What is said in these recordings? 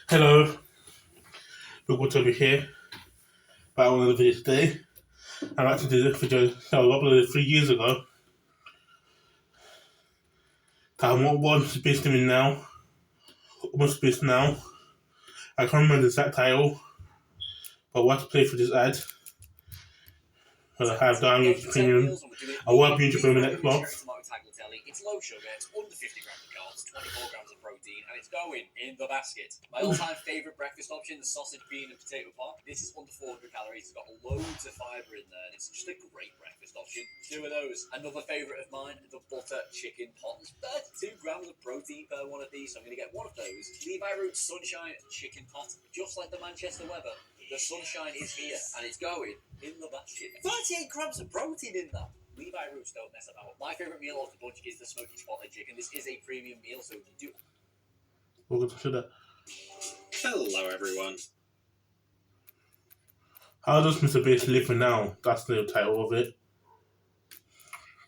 Hello, Google to be here. Back on another video today. I'm actually doing this video I uploaded 3 years ago. I'm almost based in now. Almost based now. I can't remember the exact title, but what to play for this ad. I have down your premium. I will be into premium next month. It's low sugar, it's under 50 grams of carbs, 24 grams of protein, and it's going in the basket. My all-time favourite breakfast option, the sausage, bean, and potato pot. This is under 400 calories. It's got loads of fibre in there, and it's just a great breakfast option. 2 of those. Another favourite of mine, the butter chicken pot. There's 32 grams of protein per one of these, so I'm going to get one of those. Levi Roots Sunshine Chicken Pot, just like the Manchester weather. The sunshine is here, and it's going in the basket. 38 grams of protein in that. Levi Roots don't mess about. My favourite meal off the bunch is the smoky spotted chicken. This is a premium meal, so you do. Welcome to that. Hello, everyone. How does Mr. Beast live now? That's the title of it.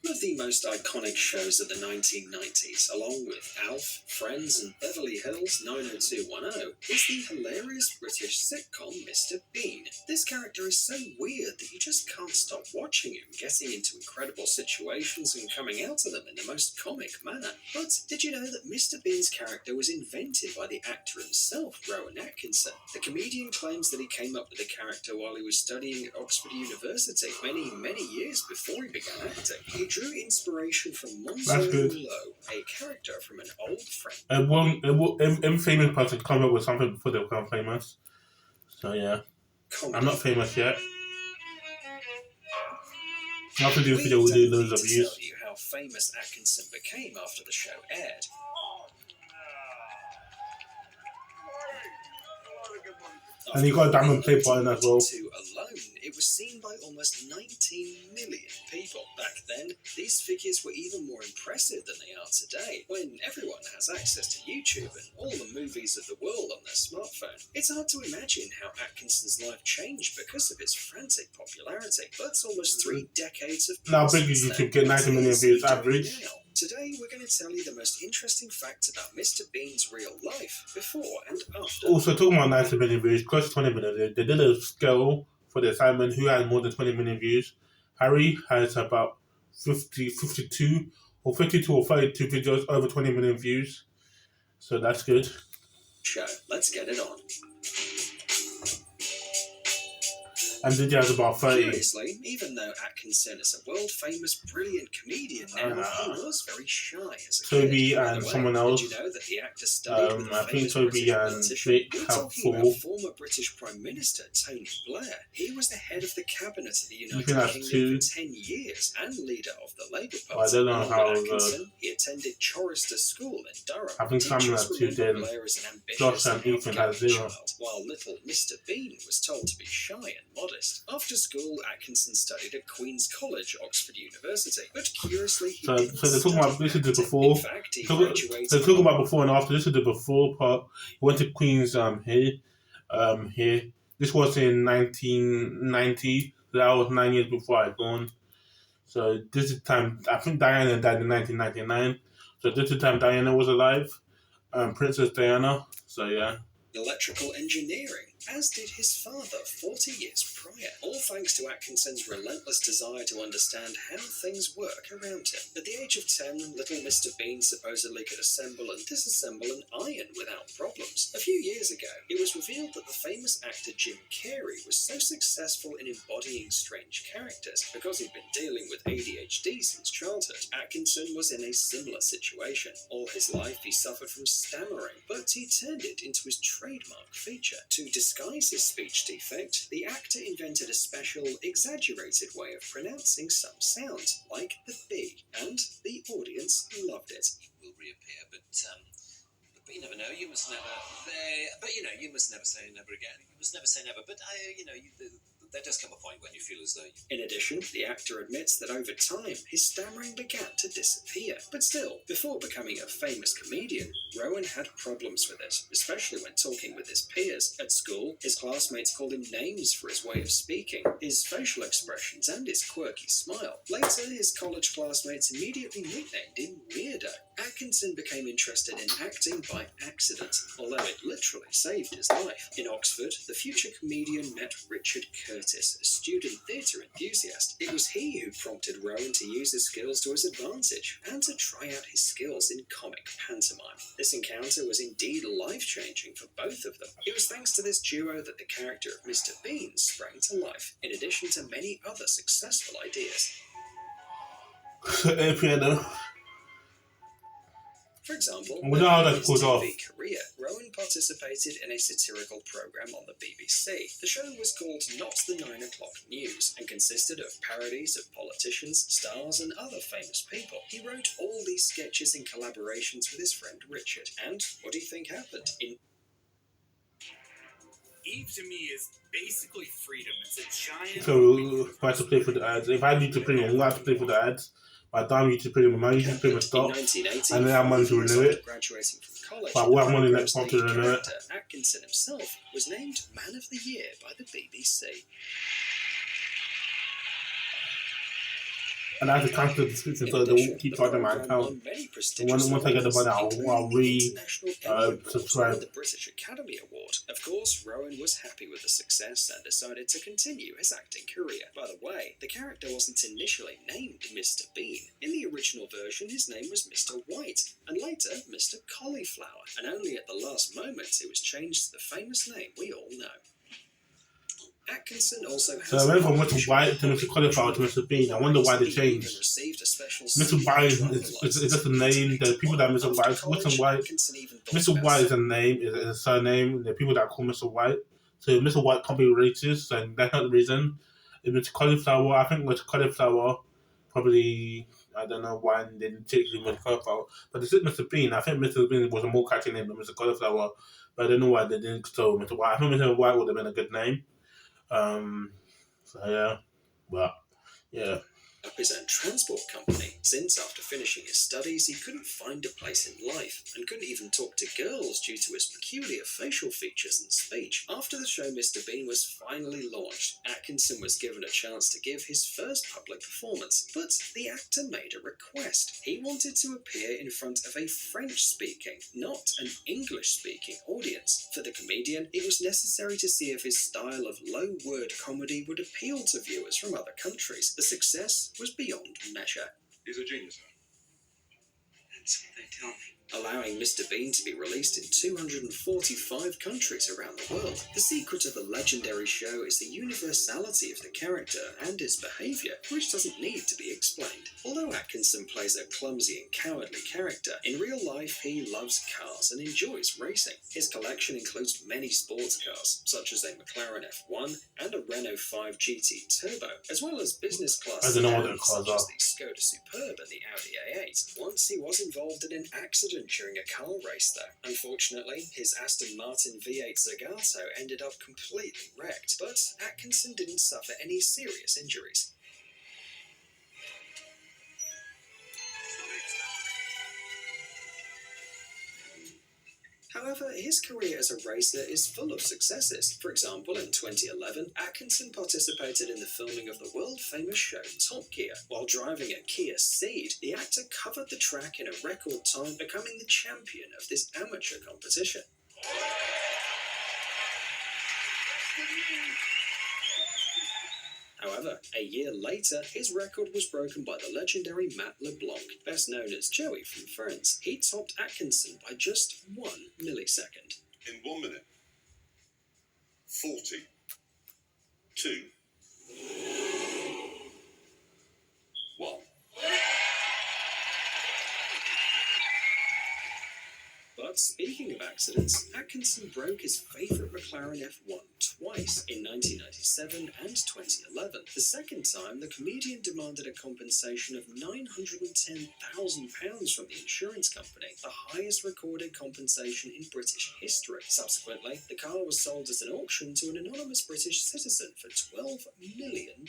One of the most iconic shows of the 1990s, along with Alf, Friends, and Beverly Hills 90210, is the hilarious British sitcom Mr. Bean. This character is so weird that you just can't stop watching him, getting into incredible situations and coming out of them in the most comic manner. But did you know that Mr. Bean's character was invented by the actor himself, Rowan Atkinson? The comedian claims that he came up with the character while he was studying at Oxford University many years before he began acting. He drew inspiration from Monzo, a character from an old friend. Every famous person come up with something before they become famous. So yeah, I'm not famous yet. After this video, we'll do loads of views. Tell you how famous Atkinson became after the show aired. And he got a diamond play button as well. Alone, it was seen by almost 19 million people. Back then, these figures were even more impressive than they are today, when everyone has access to YouTube and all the movies of the world on their smartphone. It's hard to imagine how Atkinson's life changed because of his frantic popularity, but almost 3 decades of now big YouTube get 90 million views average. Today, we're going to tell you the most interesting facts about Mr. Bean's real life, before and after. Also, talking about 90 million views, close to 20 million, they did a scale for the assignment who had more than 20 million views. Harry has about 52 or 32 videos over 20 million views. So that's good. Show. Let's get it on. And Diddy has about 30. Curiously, even though Atkinson is a world-famous, brilliant comedian now, he was very shy as a Toby kid. and someone else. Did you know that the actor studied with I think Toby and Jake have 4. Former British Prime Minister Tony Blair. He was the head of the cabinet of the United for Kingdom 10 years and leader of the Labour Party. I don't know how. Atkinson, he attended Chorister School in Durham. I think Simon has 2 then. Josh and Ethan has 0. While little Mr. Bean was told to be shy and modest. After school, Atkinson studied at Queen's College, Oxford University. But curiously, so they're talking about this is the before. In fact, he graduated. They're talking about before and after. This is the before part. He went to Queen's here. This was in 1990. That was 9 years before I was born. So this is the time. I think Diana died in 1999. So this is the time Diana was alive. Princess Diana. So yeah. Electrical engineering, as did his father 40 years prior, all thanks to Atkinson's relentless desire to understand how things work around him. At the age of 10, little Mr. Bean supposedly could assemble and disassemble an iron without problems. A few years ago, it was revealed that the famous actor Jim Carrey was so successful in embodying strange characters because he'd been dealing with ADHD since childhood. Atkinson was in a similar situation. All his life he suffered from stammering, but he turned it into his trademark feature. To disguise his speech defect, the actor invented a special, exaggerated way of pronouncing some sounds, like the B, and the audience loved it. It will reappear, but you never know. You must never. You must never say never again. You must never say never. But there does come a point when you feel as though... In addition, the actor admits that over time, his stammering began to disappear. But still, before becoming a famous comedian, Rowan had problems with it, especially when talking with his peers. At school, his classmates called him names for his way of speaking, his facial expressions, and his quirky smile. Later, his college classmates immediately nicknamed him Weirdo. Atkinson became interested in acting by accident, although it literally saved his life. In Oxford, the future comedian met Richard Curtis, a student theatre enthusiast. It was he who prompted Rowan to use his skills to his advantage and to try out his skills in comic pantomime. This encounter was indeed life-changing for both of them. It was thanks to this duo that the character of Mr. Bean sprang to life, in addition to many other successful ideas. For example, in his TV career, Rowan participated in a satirical programme on the BBC. The show was called Not the 9 O'Clock News and consisted of parodies of politicians, stars and other famous people. He wrote all these sketches in collaborations with his friend Richard. And what do you think happened? Eve to me is basically freedom. It's a giant... So, if I have to pay for the ads, if I need to pay, I'm going to have to pay for the ads. By the time you to pay my money, you pay my stock, and then I have money to renew it. Graduating from college, but I have money next month to renew it. Atkinson himself was named Man of the Year by the BBC. And I have to cancel the description so they won't keep charging my account. Once I get the money, I'll re-subscribe. The British Academy Award. Of course, Rowan was happy with the success and decided to continue his acting career. By the way, the character wasn't initially named Mr. Bean. In the original version, his name was Mr. White, and later Mr. Cauliflower. And only at the last moment it was changed to the famous name we all know. Atkinson also has... So I went from Mr. White to Mr. Cauliflower to Mr. Bean. I wonder why they changed. Mr. White is just a name. The people that Mr. White, Mr. White is a name, is a surname. The people that call Mr. White. So Mr. White can't be racist, and that's not the reason. If Mr. Cauliflower, I think Mr. Cauliflower probably, I don't know why they didn't take Mr. Cauliflower. But this is Mr. Bean. I think Mr. Bean was a more catchy name than Mr. Cauliflower. But I don't know why they didn't throw Mr. White. I think Mr. White would have been a good name. So yeah, but yeah. Up his own transport company, since after finishing his studies he couldn't find a place in life and couldn't even talk to girls due to his peculiar facial features and speech. After the show Mr. Bean was finally launched, Atkinson was given a chance to give his first public performance, but the actor made a request. He wanted to appear in front of a French-speaking, not an English-speaking audience. For the comedian, it was necessary to see if his style of low-word comedy would appeal to viewers from other countries. The success was beyond measure. He's a genius, huh? That's what they tell me. Allowing Mr. Bean to be released in 245 countries around the world. The secret of the legendary show is the universality of the character and his behaviour, which doesn't need to be explained. Although Atkinson plays a clumsy and cowardly character, in real life he loves cars and enjoys racing. His collection includes many sports cars, such as a McLaren F1 and a Renault 5 GT Turbo, as well as business class sedans such as the Skoda Superb and the Audi A8. Once he was involved in an accident during a car race though. Unfortunately, his Aston Martin V8 Zagato ended up completely wrecked, but Atkinson didn't suffer any serious injuries. However, his career as a racer is full of successes. For example, in 2011, Atkinson participated in the filming of the world-famous show Top Gear. While driving a Kia Ceed, the actor covered the track in a record time, becoming the champion of this amateur competition. However, a year later, his record was broken by the legendary Matt LeBlanc, best known as Joey from Friends. He topped Atkinson by just 1 millisecond. In 1 minute, 42, 1. But Speaking of accidents, Atkinson broke his favourite McLaren F1 twice, in 1997 and 2011. The second time, the comedian demanded a compensation of £910,000 from the insurance company, the highest recorded compensation in British history. Subsequently, the car was sold at an auction to an anonymous British citizen for $12 million.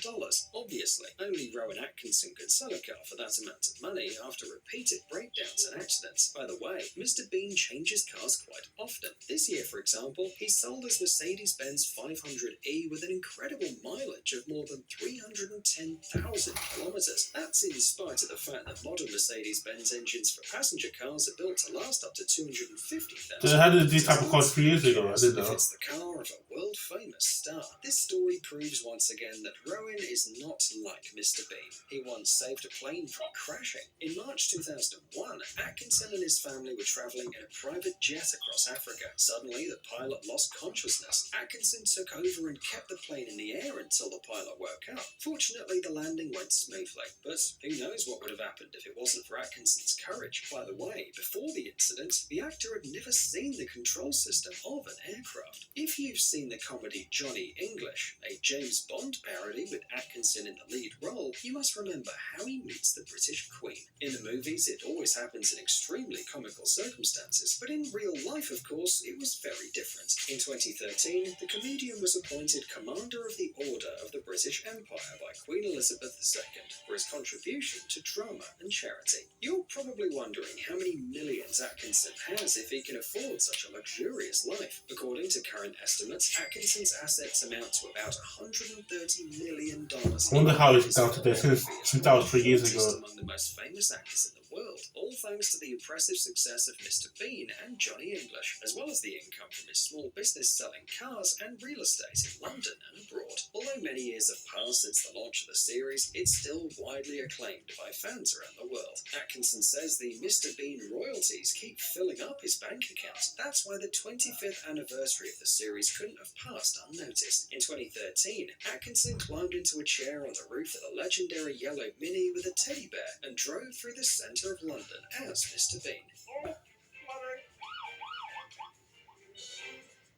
Obviously, only Rowan Atkinson could sell a car for that amount of money after repeated breakdowns and accidents. By the way, Mr. Bean changes cars quite often. This year, for example, he sold his Mercedes-Benz 500e with an incredible mileage of more than 310,000 kilometres. That's in spite of the fact that modern Mercedes-Benz engines for passenger cars are built to last up to 250,000. They had these type of cars 3 years ago, I did If know. it's the car of a world-famous star. This story proves once again that Rowan is not like Mr. Bean. He once saved a plane from crashing. In March 2001, Atkinson and his family were travelling in a private jet across Africa. Suddenly, the pilot lost consciousness. Atkinson took over and kept the plane in the air until the pilot woke up. Fortunately, the landing went smoothly, but who knows what would have happened if it wasn't for Atkinson's courage. By the way, before the incident, the actor had never seen the control system of an aircraft. If you've seen the comedy Johnny English, a James Bond parody with Atkinson in the lead role, you must remember how he meets the British Queen. In the movies, it always happens in extremely comical circumstances, but in real life, of course, it was very different. In 2013, the comedian was appointed Commander of the Order of the British Empire by Queen Elizabeth II for his contribution to drama and charity. You're probably wondering how many millions Atkinson has if he can afford such a luxurious life. According to current estimates, Atkinson's assets amount to about $130 million. I wonder how it's down to this since that was 3 years ago. Among the most famous actors in the world, all thanks to the impressive success of Mr. Bean and Johnny English, as well as the income from his small business selling cars and real estate in London and abroad. Although many years have passed since the launch of the series, it's still widely acclaimed by fans around the world. Atkinson says the Mr. Bean royalties keep filling up his bank account. That's why the 25th anniversary of the series couldn't have passed unnoticed. In 2013, Atkinson climbed into a chair on the roof of the legendary yellow Mini with a teddy bear and drove through the centre of London as Mr. Bean.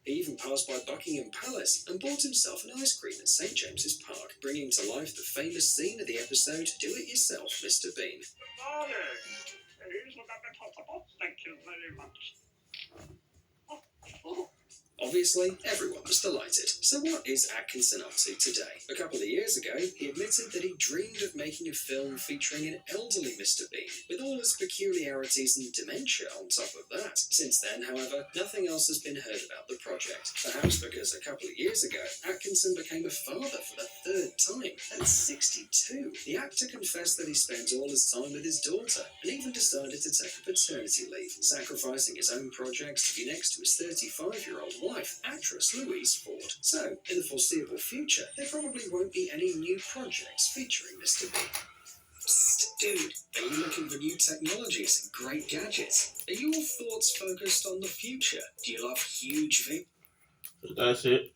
He even passed by Buckingham Palace and bought himself an ice cream at St James's Park, bringing to life the famous scene of the episode Do It Yourself, Mr. Bean. Thank you very much. Obviously, everyone was delighted. So what is Atkinson up to today? A couple of years ago, he admitted that he dreamed of making a film featuring an elderly Mr. Bean, with all his peculiarities and dementia on top of that. Since then, however, nothing else has been heard about the project. Perhaps because a couple of years ago, Atkinson became a father for the third time. At 62, the actor confessed that he spent all his time with his daughter, and even decided to take a paternity leave, sacrificing his own projects to be next to his 35-year-old wife, actress Louise Ford. So, in the foreseeable future, there probably won't be any new projects featuring Mr. Bean. Psst, dude, are you looking for new technologies and great gadgets? Are your thoughts focused on the future? Do you love huge That's it.